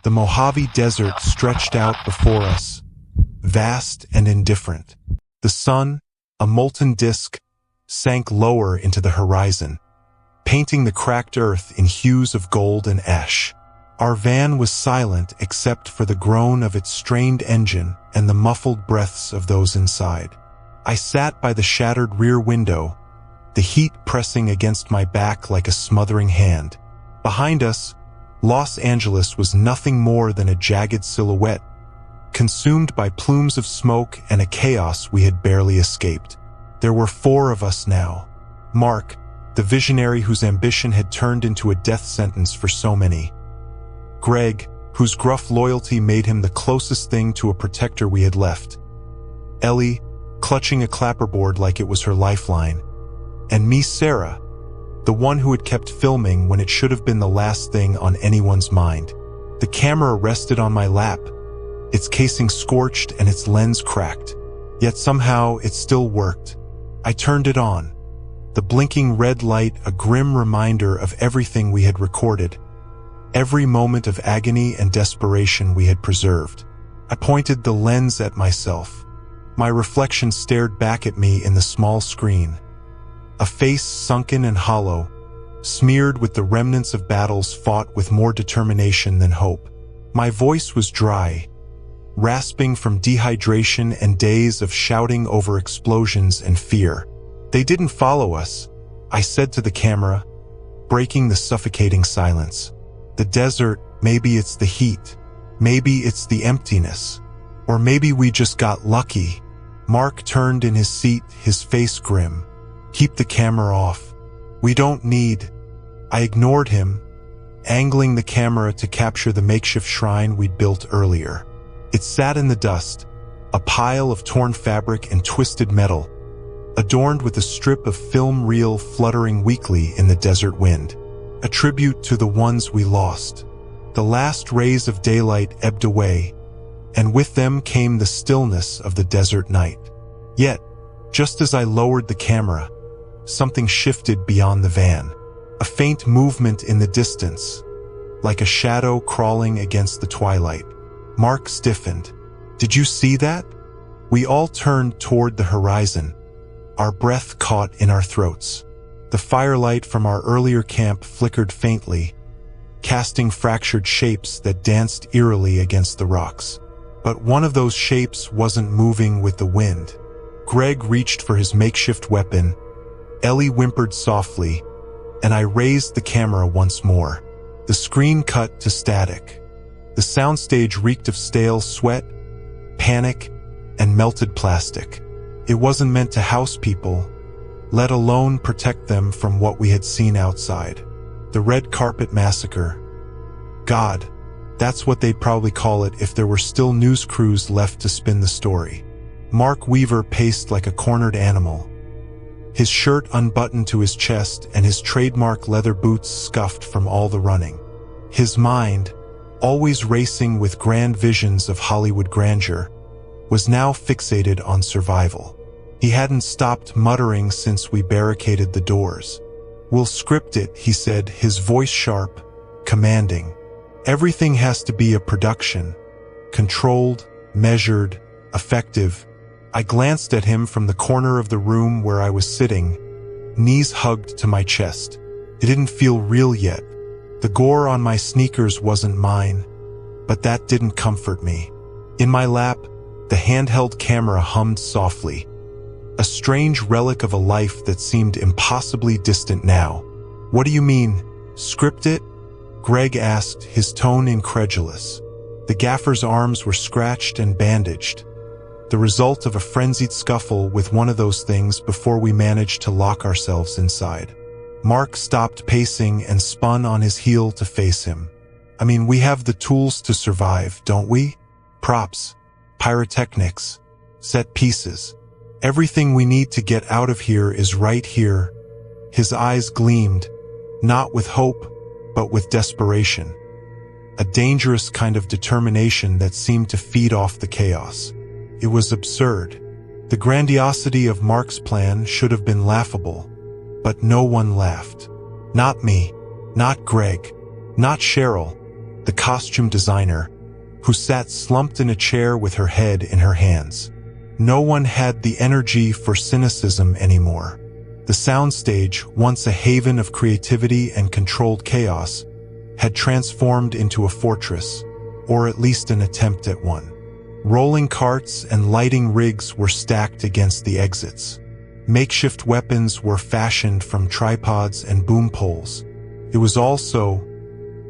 The Mojave Desert stretched out before us, vast and indifferent. The sun, a molten disk, sank lower into the horizon, painting the cracked earth in hues of gold and ash. Our van was silent except for the groan of its strained engine and the muffled breaths of those inside. I sat by the shattered rear window, the heat pressing against my back like a smothering hand. Behind us, Los Angeles was nothing more than a jagged silhouette, consumed by plumes of smoke and a chaos we had barely escaped. There were 4 of us now. Mark, the visionary whose ambition had turned into a death sentence for so many. Greg, whose gruff loyalty made him the closest thing to a protector we had left. Ellie, clutching a clapperboard like it was her lifeline. And me, Sarah, the one who had kept filming when it should have been the last thing on anyone's mind. The camera rested on my lap, its casing scorched and its lens cracked. Yet somehow it still worked. I turned it on. The blinking red light, a grim reminder of everything we had recorded, every moment of agony and desperation we had preserved. I pointed the lens at myself. My reflection stared back at me in the small screen. A face sunken and hollow, smeared with the remnants of battles fought with more determination than hope. My voice was dry, rasping from dehydration and days of shouting over explosions and fear. They didn't follow us, I said to the camera, breaking the suffocating silence. The desert, maybe it's the heat, maybe it's the emptiness, or maybe we just got lucky. Mark turned in his seat, his face grim. Keep the camera off. We don't need. I ignored him, angling the camera to capture the makeshift shrine we'd built earlier. It sat in the dust, a pile of torn fabric and twisted metal, adorned with a strip of film reel fluttering weakly in the desert wind. A tribute to the ones we lost. The last rays of daylight ebbed away, and with them came the stillness of the desert night. Yet, just as I lowered the camera, something shifted beyond the van. A faint movement in the distance, like a shadow crawling against the twilight. Mark stiffened. Did you see that? We all turned toward the horizon, our breath caught in our throats. The firelight from our earlier camp flickered faintly, casting fractured shapes that danced eerily against the rocks. But one of those shapes wasn't moving with the wind. Greg reached for his makeshift weapon, Ellie whimpered softly, and I raised the camera once more. The screen cut to static. The soundstage reeked of stale sweat, panic, and melted plastic. It wasn't meant to house people, let alone protect them from what we had seen outside. The red carpet massacre. God, that's what they'd probably call it if there were still news crews left to spin the story. Mark Weaver paced like a cornered animal, his shirt unbuttoned to his chest and his trademark leather boots scuffed from all the running. His mind, always racing with grand visions of Hollywood grandeur, was now fixated on survival. He hadn't stopped muttering since we barricaded the doors. "We'll script it," he said, his voice sharp, commanding. "Everything has to be a production. Controlled, measured, effective." I glanced at him from the corner of the room where I was sitting, knees hugged to my chest. It didn't feel real yet. The gore on my sneakers wasn't mine, but that didn't comfort me. In my lap, the handheld camera hummed softly, a strange relic of a life that seemed impossibly distant now. "What do you mean, script it?" Greg asked, his tone incredulous. The gaffer's arms were scratched and bandaged, the result of a frenzied scuffle with one of those things before we managed to lock ourselves inside. Mark stopped pacing and spun on his heel to face him. "I mean, we have the tools to survive, don't we? Props, pyrotechnics, set pieces. Everything we need to get out of here is right here." His eyes gleamed, not with hope, but with desperation. A dangerous kind of determination that seemed to feed off the chaos. It was absurd. The grandiosity of Mark's plan should have been laughable, but no one laughed. Not me, not Greg, not Cheryl. the costume designer, who sat slumped in a chair with her head in her hands. No one had the energy for cynicism anymore. The soundstage, once a haven of creativity and controlled chaos, had transformed into a fortress, or at least an attempt at one. Rolling carts and lighting rigs were stacked against the exits. Makeshift weapons were fashioned from tripods and boom poles. It was also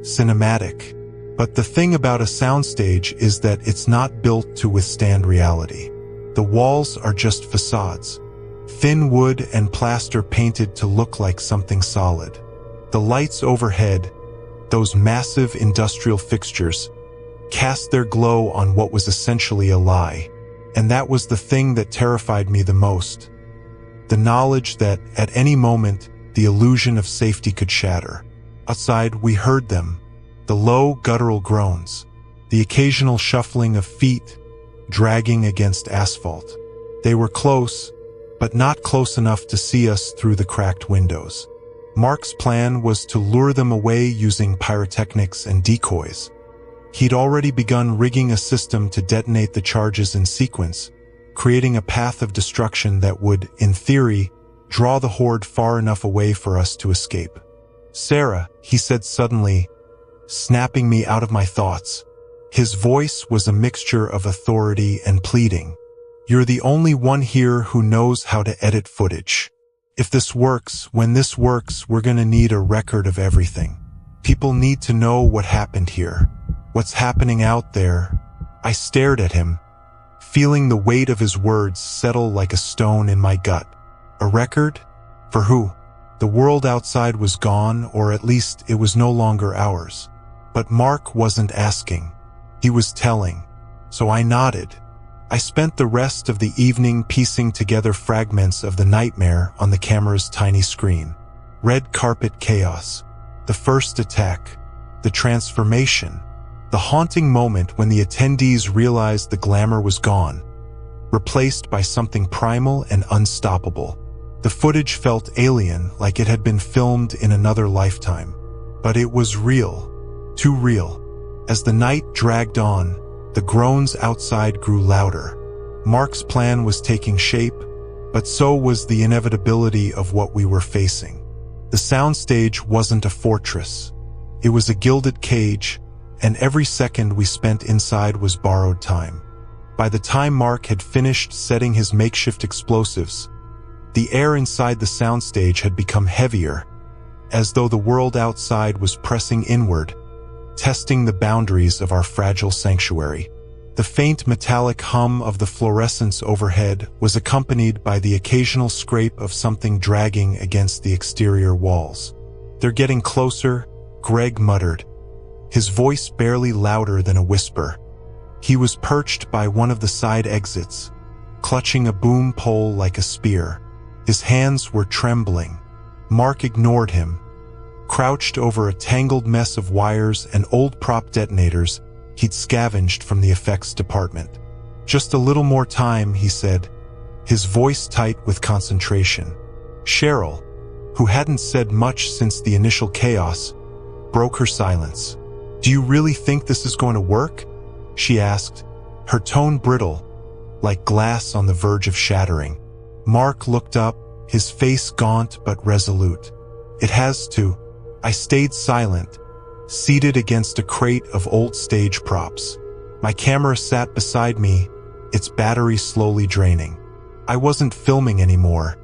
cinematic. But the thing about a soundstage is that it's not built to withstand reality. The walls are just facades. Thin wood and plaster painted to look like something solid. The lights overhead, those massive industrial fixtures, cast their glow on what was essentially a lie. And that was the thing that terrified me the most. The knowledge that, at any moment, the illusion of safety could shatter. Outside, we heard them. The low, guttural groans. The occasional shuffling of feet, dragging against asphalt. They were close, but not close enough to see us through the cracked windows. Mark's plan was to lure them away using pyrotechnics and decoys. He'd already begun rigging a system to detonate the charges in sequence, creating a path of destruction that would, in theory, draw the horde far enough away for us to escape. "Sarah," he said suddenly, snapping me out of my thoughts. His voice was a mixture of authority and pleading. "You're the only one here who knows how to edit footage. If this works, when this works, we're gonna need a record of everything. People need to know what happened here. What's happening out there." I stared at him, feeling the weight of his words settle like a stone in my gut. A record? For who? The world outside was gone, or at least it was no longer ours. But Mark wasn't asking. He was telling. So I nodded. I spent the rest of the evening piecing together fragments of the nightmare on the camera's tiny screen. Red carpet chaos. The first attack. The transformation. The haunting moment when the attendees realized the glamour was gone, replaced by something primal and unstoppable. The footage felt alien, like it had been filmed in another lifetime. But it was real. Too real. As the night dragged on, the groans outside grew louder. Mark's plan was taking shape, but so was the inevitability of what we were facing. The soundstage wasn't a fortress. It was a gilded cage, and every second we spent inside was borrowed time. By the time Mark had finished setting his makeshift explosives, the air inside the soundstage had become heavier, as though the world outside was pressing inward, testing the boundaries of our fragile sanctuary. The faint metallic hum of the fluorescence overhead was accompanied by the occasional scrape of something dragging against the exterior walls. "They're getting closer," Greg muttered, his voice barely louder than a whisper. He was perched by one of the side exits, clutching a boom pole like a spear. His hands were trembling. Mark ignored him. Crouched over a tangled mess of wires and old prop detonators he'd scavenged from the effects department. "Just a little more time," he said, his voice tight with concentration. Cheryl, who hadn't said much since the initial chaos, broke her silence. "Do you really think this is going to work?" she asked, her tone brittle, like glass on the verge of shattering. Mark looked up, his face gaunt but resolute. "It has to." I stayed silent, seated against a crate of old stage props. My camera sat beside me, its battery slowly draining. I wasn't filming anymore.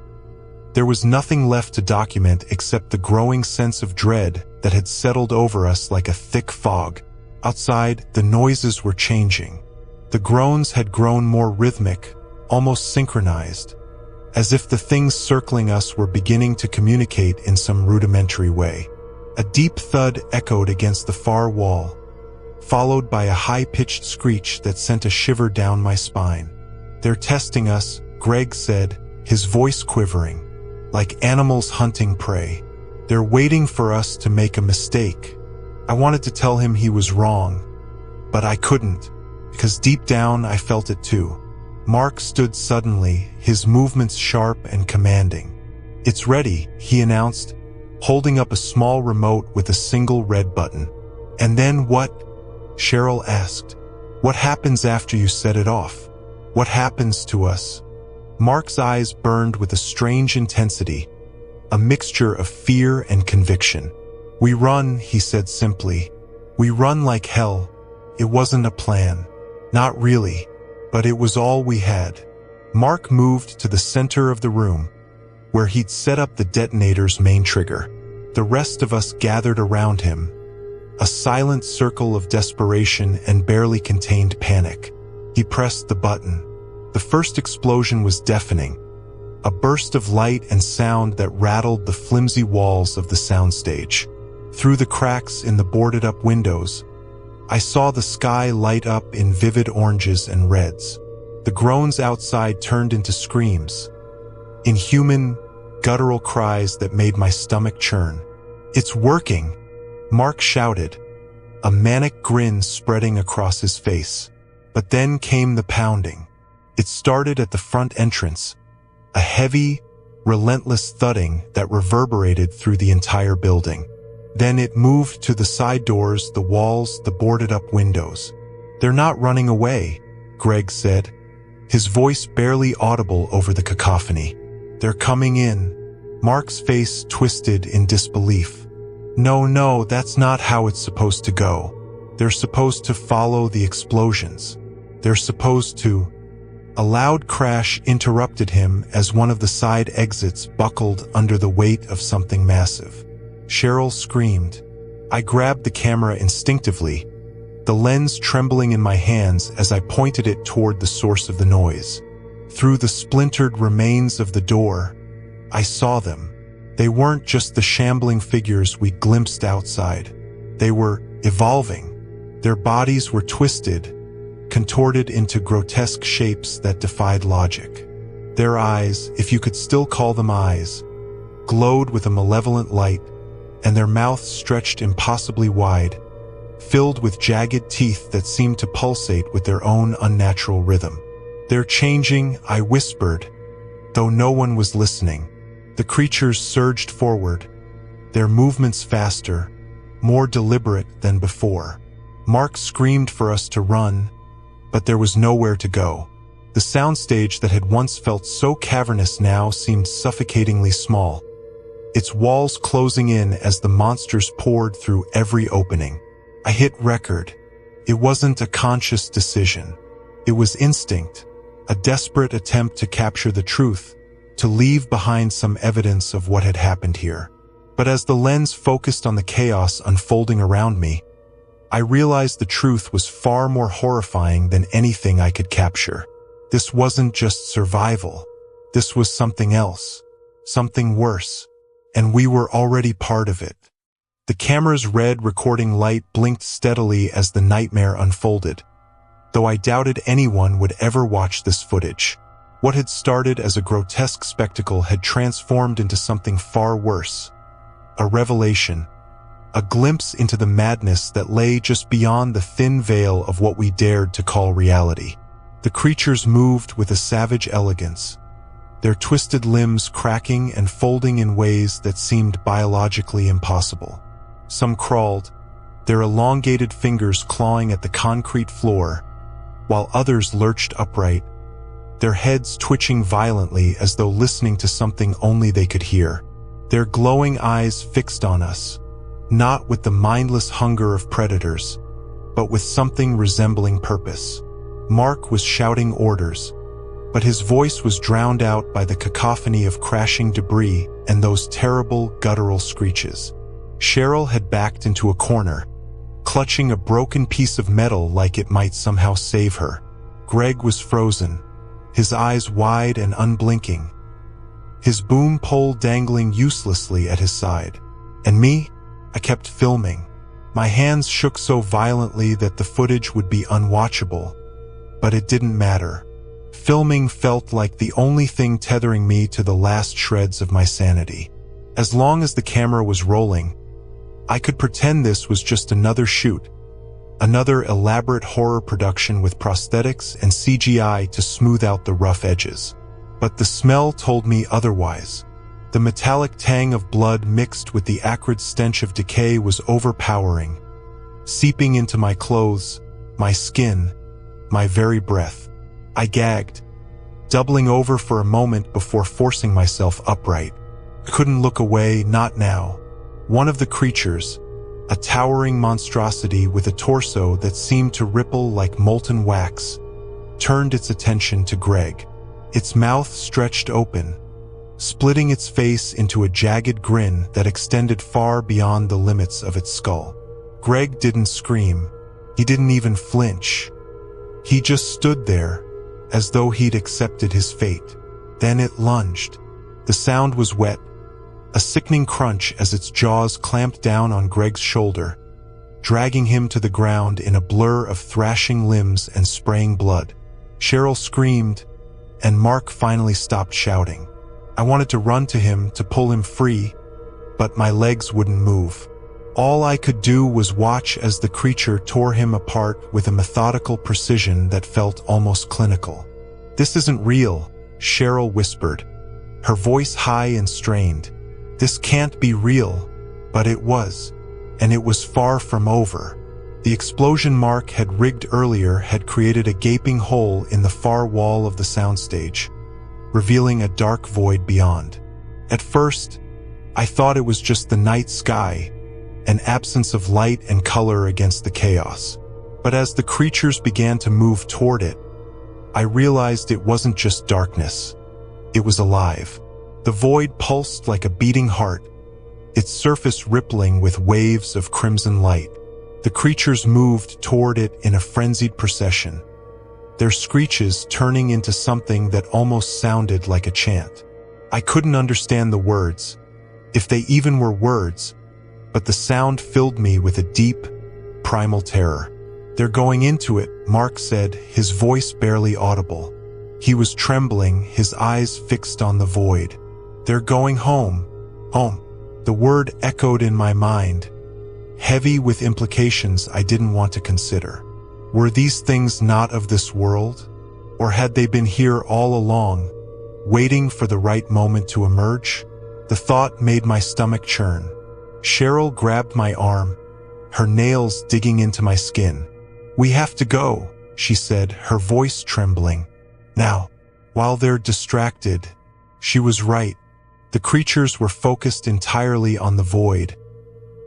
There was nothing left to document except the growing sense of dread that had settled over us like a thick fog. Outside, the noises were changing. The groans had grown more rhythmic, almost synchronized, as if the things circling us were beginning to communicate in some rudimentary way. A deep thud echoed against the far wall, followed by a high-pitched screech that sent a shiver down my spine. "They're testing us," Greg said, his voice quivering, like animals hunting prey. "They're waiting for us to make a mistake." I wanted to tell him he was wrong, but I couldn't, because deep down I felt it too. Mark stood suddenly, his movements sharp and commanding. "It's ready," he announced, holding up a small remote with a single red button. "And then what?" Cheryl asked. "What happens after you set it off? What happens to us?" Mark's eyes burned with a strange intensity, a mixture of fear and conviction. "We run," he said simply. "We run like hell. It wasn't a plan. Not really. But it was all we had." Mark moved to the center of the room, where he'd set up the detonator's main trigger. The rest of us gathered around him, a silent circle of desperation and barely contained panic. He pressed the button. The first explosion was deafening, a burst of light and sound that rattled the flimsy walls of the soundstage. Through the cracks in the boarded-up windows, I saw the sky light up in vivid oranges and reds. The groans outside turned into screams, inhuman, guttural cries that made my stomach churn. "It's working!" Mark shouted, a manic grin spreading across his face. But then came the pounding. It started at the front entrance, a heavy, relentless thudding that reverberated through the entire building. Then it moved to the side doors, the walls, the boarded-up windows. "They're not running away," Greg said, his voice barely audible over the cacophony. "They're coming in." Mark's face twisted in disbelief. No, that's not how it's supposed to go. They're supposed to follow the explosions. They're supposed to..." A loud crash interrupted him as one of the side exits buckled under the weight of something massive. Cheryl screamed. I grabbed the camera instinctively, the lens trembling in my hands as I pointed it toward the source of the noise. Through the splintered remains of the door, I saw them. They weren't just the shambling figures we glimpsed outside. They were evolving. Their bodies were twisted, contorted into grotesque shapes that defied logic. Their eyes, if you could still call them eyes, glowed with a malevolent light, and their mouths stretched impossibly wide, filled with jagged teeth that seemed to pulsate with their own unnatural rhythm. "They're changing," I whispered, though no one was listening. The creatures surged forward, their movements faster, more deliberate than before. Mark screamed for us to run, but there was nowhere to go. The soundstage that had once felt so cavernous now seemed suffocatingly small, its walls closing in as the monsters poured through every opening. I hit record. It wasn't a conscious decision. It was instinct, a desperate attempt to capture the truth, to leave behind some evidence of what had happened here. But as the lens focused on the chaos unfolding around me, I realized the truth was far more horrifying than anything I could capture. This wasn't just survival. This was something else, something worse, and we were already part of it. The camera's red recording light blinked steadily as the nightmare unfolded, though I doubted anyone would ever watch this footage. What had started as a grotesque spectacle had transformed into something far worse, a revelation, a glimpse into the madness that lay just beyond the thin veil of what we dared to call reality. The creatures moved with a savage elegance, their twisted limbs cracking and folding in ways that seemed biologically impossible. Some crawled, their elongated fingers clawing at the concrete floor, while others lurched upright, their heads twitching violently as though listening to something only they could hear. Their glowing eyes fixed on us, not with the mindless hunger of predators, but with something resembling purpose. Mark was shouting orders, but his voice was drowned out by the cacophony of crashing debris and those terrible guttural screeches. Cheryl had backed into a corner, clutching a broken piece of metal like it might somehow save her. Greg was frozen, his eyes wide and unblinking, his boom pole dangling uselessly at his side. And me? I kept filming. My hands shook so violently that the footage would be unwatchable, but it didn't matter. Filming felt like the only thing tethering me to the last shreds of my sanity. As long as the camera was rolling, I could pretend this was just another shoot, another elaborate horror production with prosthetics and CGI to smooth out the rough edges. But the smell told me otherwise. The metallic tang of blood mixed with the acrid stench of decay was overpowering, seeping into my clothes, my skin, my very breath. I gagged, doubling over for a moment before forcing myself upright. I couldn't look away, not now. One of the creatures, a towering monstrosity with a torso that seemed to ripple like molten wax, turned its attention to Greg. Its mouth stretched open, splitting its face into a jagged grin that extended far beyond the limits of its skull. Greg didn't scream. He didn't even flinch. He just stood there, as though he'd accepted his fate. Then it lunged. The sound was wet, a sickening crunch as its jaws clamped down on Greg's shoulder, dragging him to the ground in a blur of thrashing limbs and spraying blood. Cheryl screamed, and Mark finally stopped shouting. I wanted to run to him to pull him free, but my legs wouldn't move. All I could do was watch as the creature tore him apart with a methodical precision that felt almost clinical. "This isn't real," Cheryl whispered, her voice high and strained. "This can't be real." But it was, and it was far from over. The explosion Mark had rigged earlier had created a gaping hole in the far wall of the soundstage, revealing a dark void beyond. At first, I thought it was just the night sky, an absence of light and color against the chaos. But as the creatures began to move toward it, I realized it wasn't just darkness. It was alive. The void pulsed like a beating heart, its surface rippling with waves of crimson light. The creatures moved toward it in a frenzied procession, their screeches turning into something that almost sounded like a chant. I couldn't understand the words, if they even were words, but the sound filled me with a deep, primal terror. "They're going into it," Mark said, his voice barely audible. He was trembling, his eyes fixed on the void. "They're going home. Home." The word echoed in my mind, heavy with implications I didn't want to consider. Were these things not of this world? Or had they been here all along, waiting for the right moment to emerge? The thought made my stomach churn. Cheryl grabbed my arm, her nails digging into my skin. "We have to go," she said, her voice trembling. "Now." While they're distracted, she was right. The creatures were focused entirely on the void,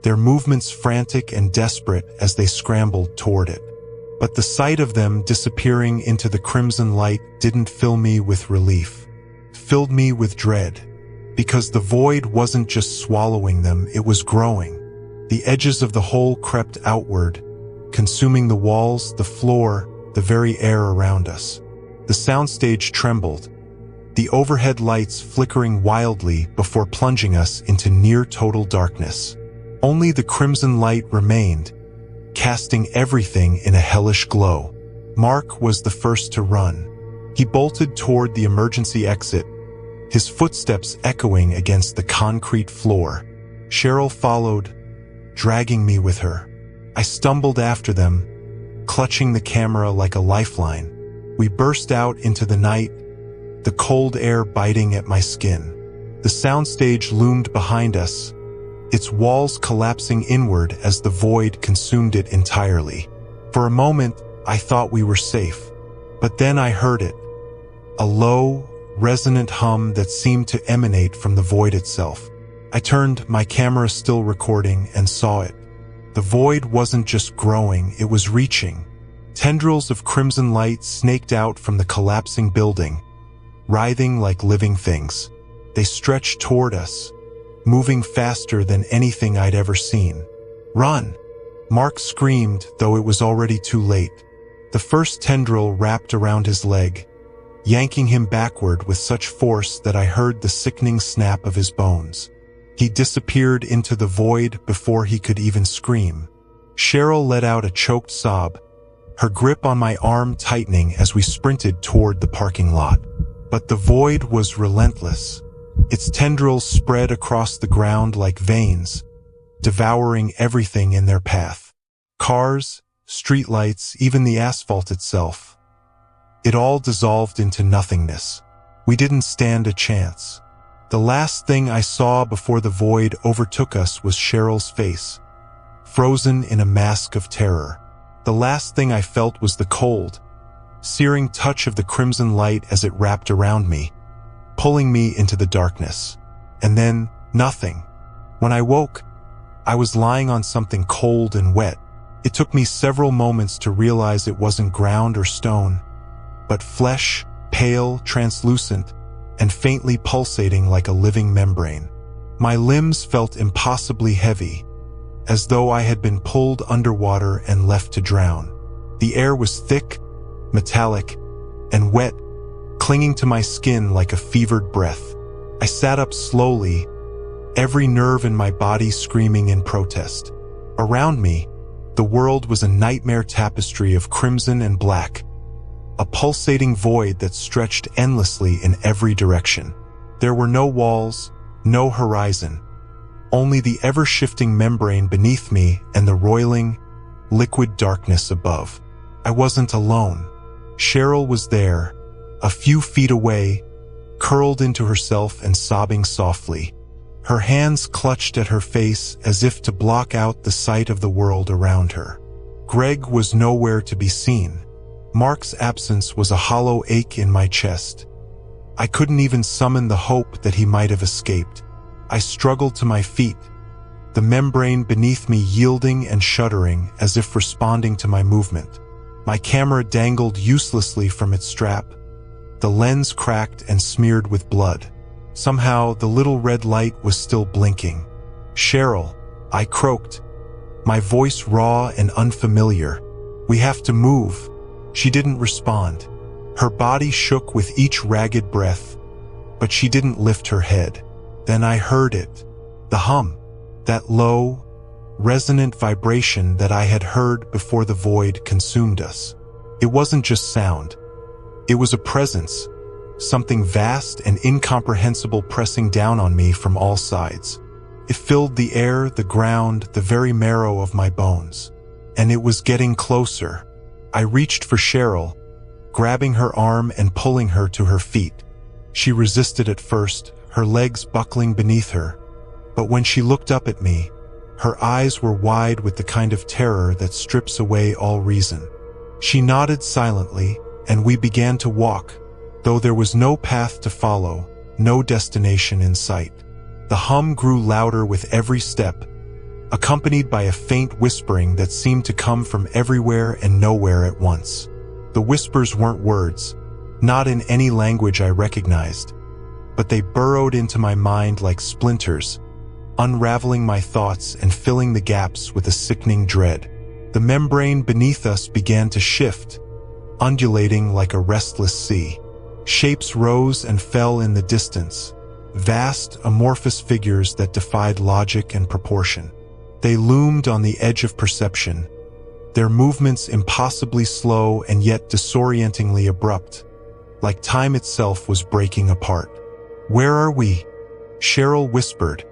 their movements frantic and desperate as they scrambled toward it. But the sight of them disappearing into the crimson light didn't fill me with relief. It filled me with dread. Because the void wasn't just swallowing them, it was growing. The edges of the hole crept outward, consuming the walls, the floor, the very air around us. The soundstage trembled, the overhead lights flickering wildly before plunging us into near-total darkness. Only the crimson light remained, casting everything in a hellish glow. Mark was the first to run. He bolted toward the emergency exit, his footsteps echoing against the concrete floor. Cheryl followed, dragging me with her. I stumbled after them, clutching the camera like a lifeline. We burst out into the night, the cold air biting at my skin. The soundstage loomed behind us, its walls collapsing inward as the void consumed it entirely. For a moment, I thought we were safe. But then I heard it, a low, resonant hum that seemed to emanate from the void itself. I turned, my camera still recording, and saw it. The void wasn't just growing, it was reaching. Tendrils of crimson light snaked out from the collapsing building, writhing like living things. They stretched toward us, moving faster than anything I'd ever seen. "Run!" Mark screamed, though it was already too late. The first tendril wrapped around his leg, yanking him backward with such force that I heard the sickening snap of his bones. He disappeared into the void before he could even scream. Cheryl let out a choked sob, her grip on my arm tightening as we sprinted toward the parking lot. But the void was relentless. Its tendrils spread across the ground like veins, devouring everything in their path. Cars, streetlights, even the asphalt itself. It all dissolved into nothingness. We didn't stand a chance. The last thing I saw before the void overtook us was Cheryl's face, frozen in a mask of terror. The last thing I felt was the cold, searing touch of the crimson light as it wrapped around me, pulling me into the darkness. And then, nothing. When I woke, I was lying on something cold and wet. It took me several moments to realize it wasn't ground or stone, but flesh, pale, translucent, and faintly pulsating like a living membrane. My limbs felt impossibly heavy, as though I had been pulled underwater and left to drown. The air was thick, metallic, and wet, clinging to my skin like a fevered breath. I sat up slowly, every nerve in my body screaming in protest. Around me, the world was a nightmare tapestry of crimson and black, a pulsating void that stretched endlessly in every direction. There were no walls, no horizon, only the ever-shifting membrane beneath me and the roiling, liquid darkness above. I wasn't alone. Cheryl was there, a few feet away, curled into herself and sobbing softly. Her hands clutched at her face as if to block out the sight of the world around her. Greg was nowhere to be seen. Mark's absence was a hollow ache in my chest. I couldn't even summon the hope that he might have escaped. I struggled to my feet, the membrane beneath me yielding and shuddering as if responding to my movement. My camera dangled uselessly from its strap, the lens cracked and smeared with blood. Somehow, the little red light was still blinking. "Cheryl," I croaked, my voice raw and unfamiliar. "We have to move." She didn't respond. Her body shook with each ragged breath, but she didn't lift her head. Then I heard it. The hum, that low, resonant vibration that I had heard before the void consumed us. It wasn't just sound. It was a presence, something vast and incomprehensible pressing down on me from all sides. It filled the air, the ground, the very marrow of my bones. And it was getting closer. I reached for Cheryl, grabbing her arm and pulling her to her feet. She resisted at first, her legs buckling beneath her. But when she looked up at me, her eyes were wide with the kind of terror that strips away all reason. She nodded silently, and we began to walk, though there was no path to follow, no destination in sight. The hum grew louder with every step, accompanied by a faint whispering that seemed to come from everywhere and nowhere at once. The whispers weren't words, not in any language I recognized, but they burrowed into my mind like splinters, unraveling my thoughts and filling the gaps with a sickening dread. The membrane beneath us began to shift, undulating like a restless sea. Shapes rose and fell in the distance, vast, amorphous figures that defied logic and proportion. They loomed on the edge of perception, their movements impossibly slow and yet disorientingly abrupt, like time itself was breaking apart. "Where are we?" Cheryl whispered,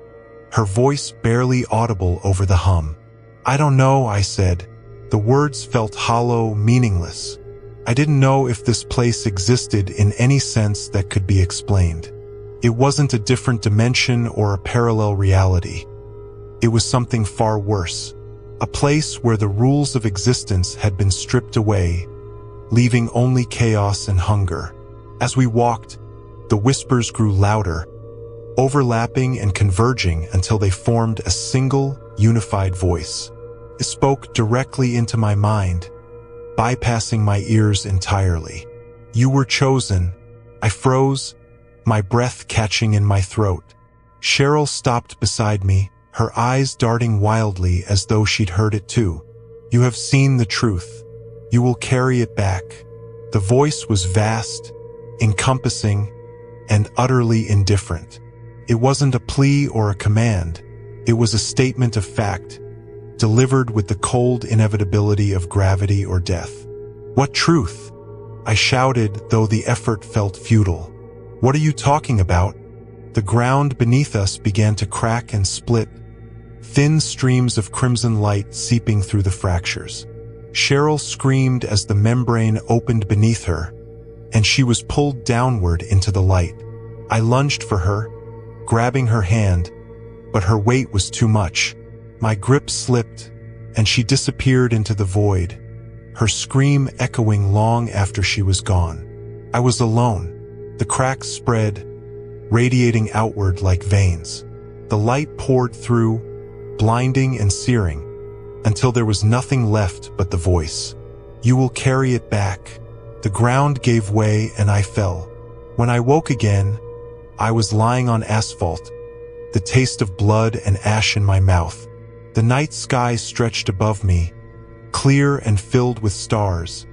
her voice barely audible over the hum. "I don't know," I said. The words felt hollow, meaningless. I didn't know if this place existed in any sense that could be explained. It wasn't a different dimension or a parallel reality. It was something far worse, a place where the rules of existence had been stripped away, leaving only chaos and hunger. As we walked, the whispers grew louder, overlapping and converging until they formed a single, unified voice. It spoke directly into my mind, bypassing my ears entirely. "You were chosen." I froze, my breath catching in my throat. Cheryl stopped beside me, her eyes darting wildly as though she'd heard it too. "You have seen the truth. You will carry it back." The voice was vast, encompassing, and utterly indifferent. It wasn't a plea or a command. It was a statement of fact, delivered with the cold inevitability of gravity or death. "What truth?" I shouted, though the effort felt futile. "What are you talking about?" The ground beneath us began to crack and split, thin streams of crimson light seeping through the fractures. Cheryl screamed as the membrane opened beneath her, and she was pulled downward into the light. I lunged for her, grabbing her hand, but her weight was too much. My grip slipped, and she disappeared into the void, her scream echoing long after she was gone. I was alone. The cracks spread, radiating outward like veins. The light poured through, blinding and searing, until there was nothing left but the voice. "You will carry it back." The ground gave way and I fell. When I woke again, I was lying on asphalt, the taste of blood and ash in my mouth. The night sky stretched above me, clear and filled with stars,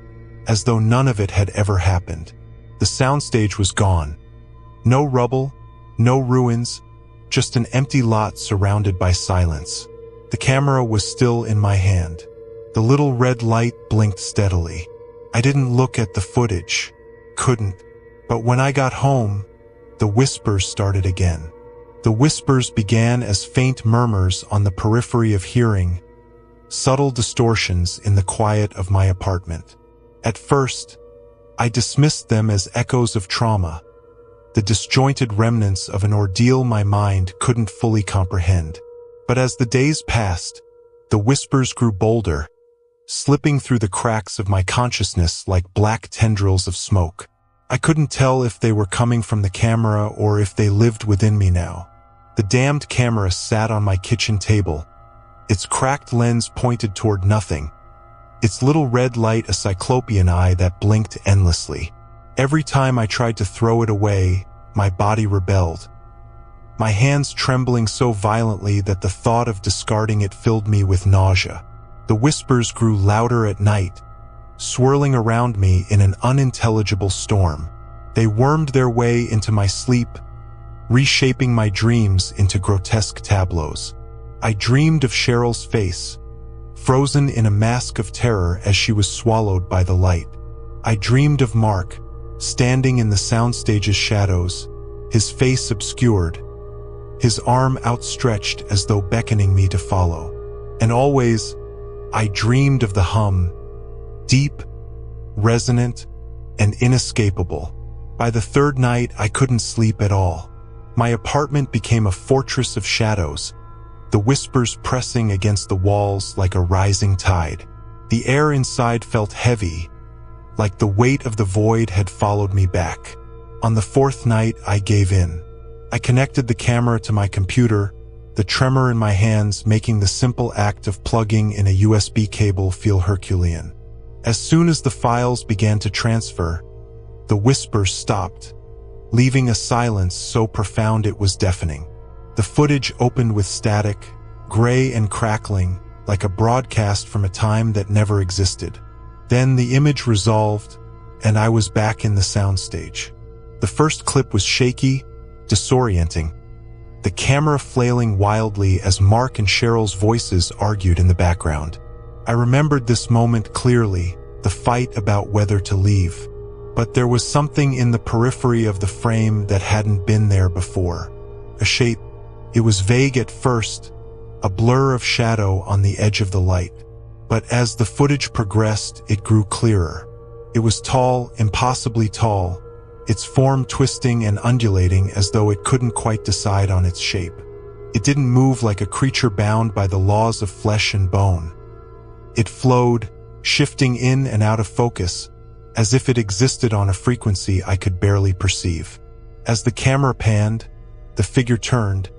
as though none of it had ever happened. The soundstage was gone. No rubble, no ruins, just an empty lot surrounded by silence. The camera was still in my hand. The little red light blinked steadily. I didn't look at the footage. Couldn't. But when I got home, the whispers started again. The whispers began as faint murmurs on the periphery of hearing, subtle distortions in the quiet of my apartment. At first, I dismissed them as echoes of trauma, the disjointed remnants of an ordeal my mind couldn't fully comprehend. But as the days passed, the whispers grew bolder, slipping through the cracks of my consciousness like black tendrils of smoke. I couldn't tell if they were coming from the camera or if they lived within me now. The damned camera sat on my kitchen table, its cracked lens pointed toward nothing, its little red light a cyclopean eye that blinked endlessly. Every time I tried to throw it away, my body rebelled, my hands trembling so violently that the thought of discarding it filled me with nausea. The whispers grew louder at night, swirling around me in an unintelligible storm. They wormed their way into my sleep, reshaping my dreams into grotesque tableaus. I dreamed of Cheryl's face, frozen in a mask of terror as she was swallowed by the light. I dreamed of Mark, standing in the soundstage's shadows, his face obscured, his arm outstretched as though beckoning me to follow. And always, I dreamed of the hum, deep, resonant, and inescapable. By the third night, I couldn't sleep at all. My apartment became a fortress of shadows, the whispers pressing against the walls like a rising tide. The air inside felt heavy, like the weight of the void had followed me back. On the fourth night, I gave in. I connected the camera to my computer, the tremor in my hands making the simple act of plugging in a USB cable feel Herculean. As soon as the files began to transfer, the whispers stopped, leaving a silence so profound it was deafening. The footage opened with static, gray and crackling, like a broadcast from a time that never existed. Then the image resolved, and I was back in the soundstage. The first clip was shaky, disorienting, the camera flailing wildly as Mark and Cheryl's voices argued in the background. I remembered this moment clearly, the fight about whether to leave. But there was something in the periphery of the frame that hadn't been there before. A shape. It was vague at first, a blur of shadow on the edge of the light. But as the footage progressed, it grew clearer. It was tall, impossibly tall, its form twisting and undulating as though it couldn't quite decide on its shape. It didn't move like a creature bound by the laws of flesh and bone. It flowed, shifting in and out of focus, as if it existed on a frequency I could barely perceive. As the camera panned, the figure turned,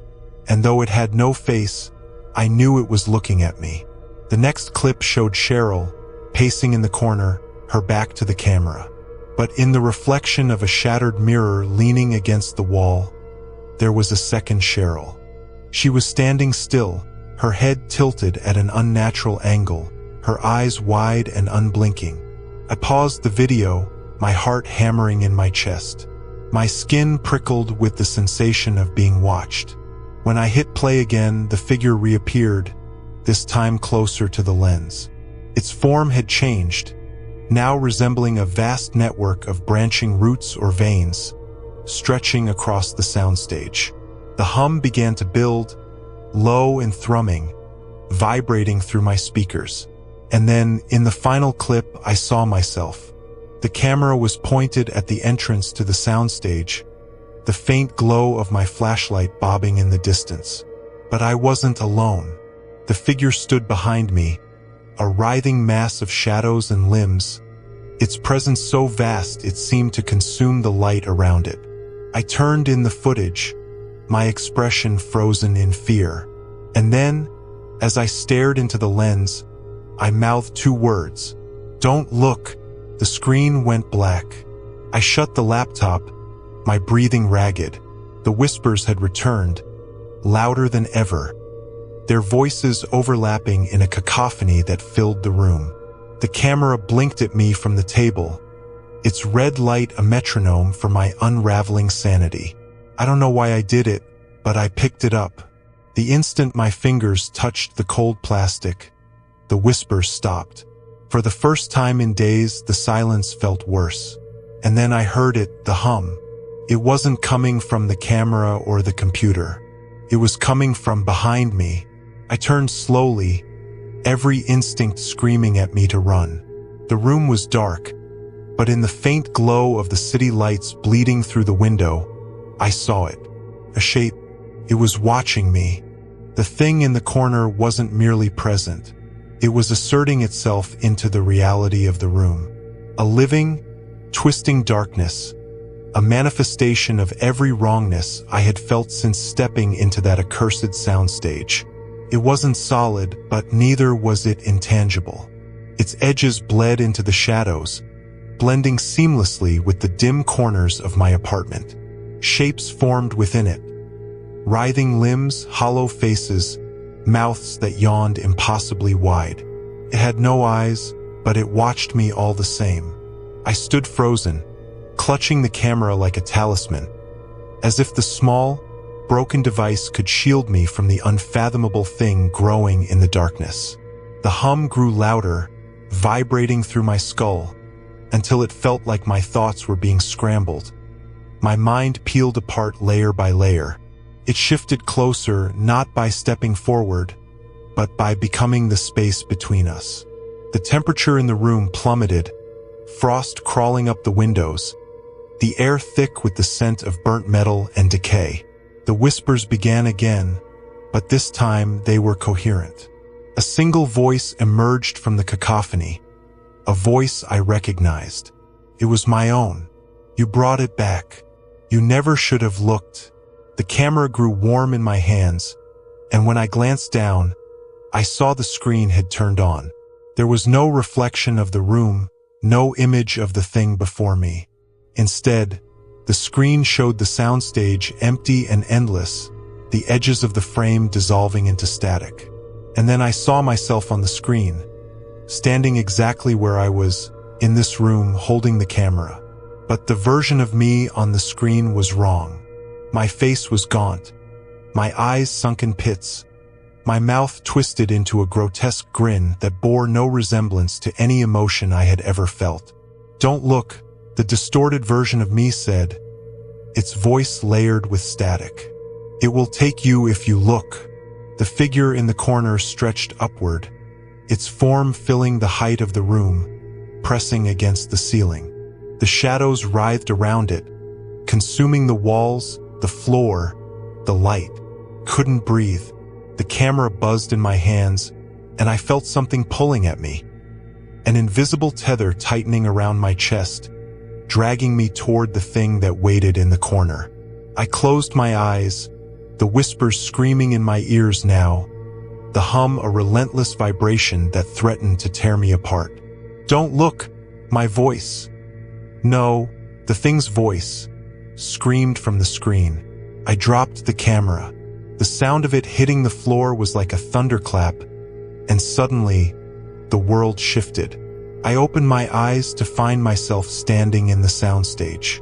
and though it had no face, I knew it was looking at me. The next clip showed Cheryl, pacing in the corner, her back to the camera. But in the reflection of a shattered mirror leaning against the wall, there was a second Cheryl. She was standing still, her head tilted at an unnatural angle, her eyes wide and unblinking. I paused the video, my heart hammering in my chest. My skin prickled with the sensation of being watched. When I hit play again, the figure reappeared, this time closer to the lens. Its form had changed, now resembling a vast network of branching roots or veins, stretching across the soundstage. The hum began to build, low and thrumming, vibrating through my speakers. And then, in the final clip, I saw myself. The camera was pointed at the entrance to the soundstage, the faint glow of my flashlight bobbing in the distance. But I wasn't alone. The figure stood behind me, a writhing mass of shadows and limbs, its presence so vast it seemed to consume the light around it. I turned in the footage, my expression frozen in fear. And then, as I stared into the lens, I mouthed two words. "Don't look." The screen went black. I shut the laptop, my breathing ragged. The whispers had returned, louder than ever, their voices overlapping in a cacophony that filled the room. The camera blinked at me from the table, its red light a metronome for my unraveling sanity. I don't know why I did it, but I picked it up. The instant my fingers touched the cold plastic, the whispers stopped. For the first time in days, the silence felt worse. And then I heard it, the hum. It wasn't coming from the camera or the computer. It was coming from behind me. I turned slowly, every instinct screaming at me to run. The room was dark, but in the faint glow of the city lights bleeding through the window, I saw it. A shape. It was watching me. The thing in the corner wasn't merely present. It was asserting itself into the reality of the room. A living, twisting darkness. A manifestation of every wrongness I had felt since stepping into that accursed soundstage. It wasn't solid, but neither was it intangible. Its edges bled into the shadows, blending seamlessly with the dim corners of my apartment. Shapes formed within it. Writhing limbs, hollow faces, mouths that yawned impossibly wide. It had no eyes, but it watched me all the same. I stood frozen, clutching the camera like a talisman, as if the small, broken device could shield me from the unfathomable thing growing in the darkness. The hum grew louder, vibrating through my skull, until it felt like my thoughts were being scrambled. My mind peeled apart layer by layer. It shifted closer, not by stepping forward, but by becoming the space between us. The temperature in the room plummeted, frost crawling up the windows, the air thick with the scent of burnt metal and decay. The whispers began again, but this time they were coherent. A single voice emerged from the cacophony, a voice I recognized. It was my own. "You brought it back. You never should have looked." The camera grew warm in my hands, and when I glanced down, I saw the screen had turned on. There was no reflection of the room, no image of the thing before me. Instead, the screen showed the soundstage empty and endless, the edges of the frame dissolving into static. And then I saw myself on the screen, standing exactly where I was, in this room, holding the camera. But the version of me on the screen was wrong. My face was gaunt, my eyes sunk in pits, my mouth twisted into a grotesque grin that bore no resemblance to any emotion I had ever felt. "Don't look," the distorted version of me said, its voice layered with static. "It will take you if you look." The figure in the corner stretched upward, its form filling the height of the room, pressing against the ceiling. The shadows writhed around it, consuming the walls, the floor, the light. Couldn't breathe. The camera buzzed in my hands, and I felt something pulling at me. An invisible tether tightening around my chest, dragging me toward the thing that waited in the corner. I closed my eyes, the whispers screaming in my ears now, the hum a relentless vibration that threatened to tear me apart. "Don't look," my voice. No, the thing's voice screamed from the screen. I dropped the camera. The sound of it hitting the floor was like a thunderclap, and suddenly, the world shifted. I opened my eyes to find myself standing in the soundstage.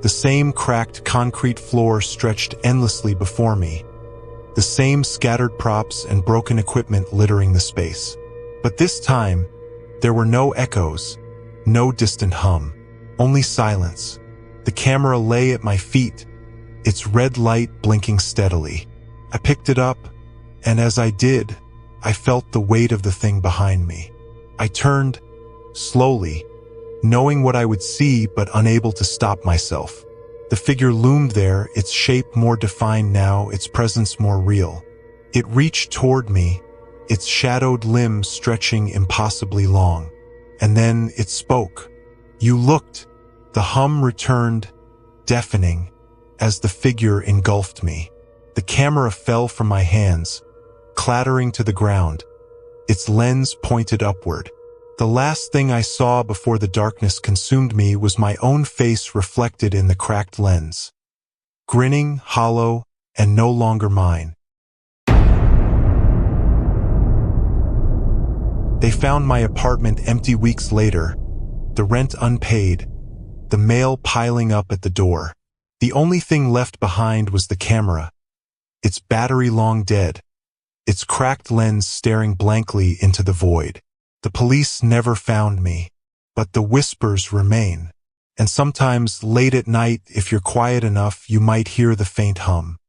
The same cracked concrete floor stretched endlessly before me, the same scattered props and broken equipment littering the space. But this time, there were no echoes, no distant hum, only silence. The camera lay at my feet, its red light blinking steadily. I picked it up, and as I did, I felt the weight of the thing behind me. I turned, slowly, knowing what I would see but unable to stop myself. The figure loomed there, its shape more defined now, its presence more real. It reached toward me, its shadowed limbs stretching impossibly long. And then it spoke. You looked. The hum returned, deafening, as the figure engulfed me. The camera fell from my hands, clattering to the ground, its lens pointed upward. The last thing I saw before the darkness consumed me was my own face reflected in the cracked lens. Grinning, hollow, and no longer mine. They found my apartment empty weeks later, the rent unpaid, the mail piling up at the door. The only thing left behind was the camera, its battery long dead, its cracked lens staring blankly into the void. The police never found me, but the whispers remain. And sometimes, late at night, if you're quiet enough, you might hear the faint hum.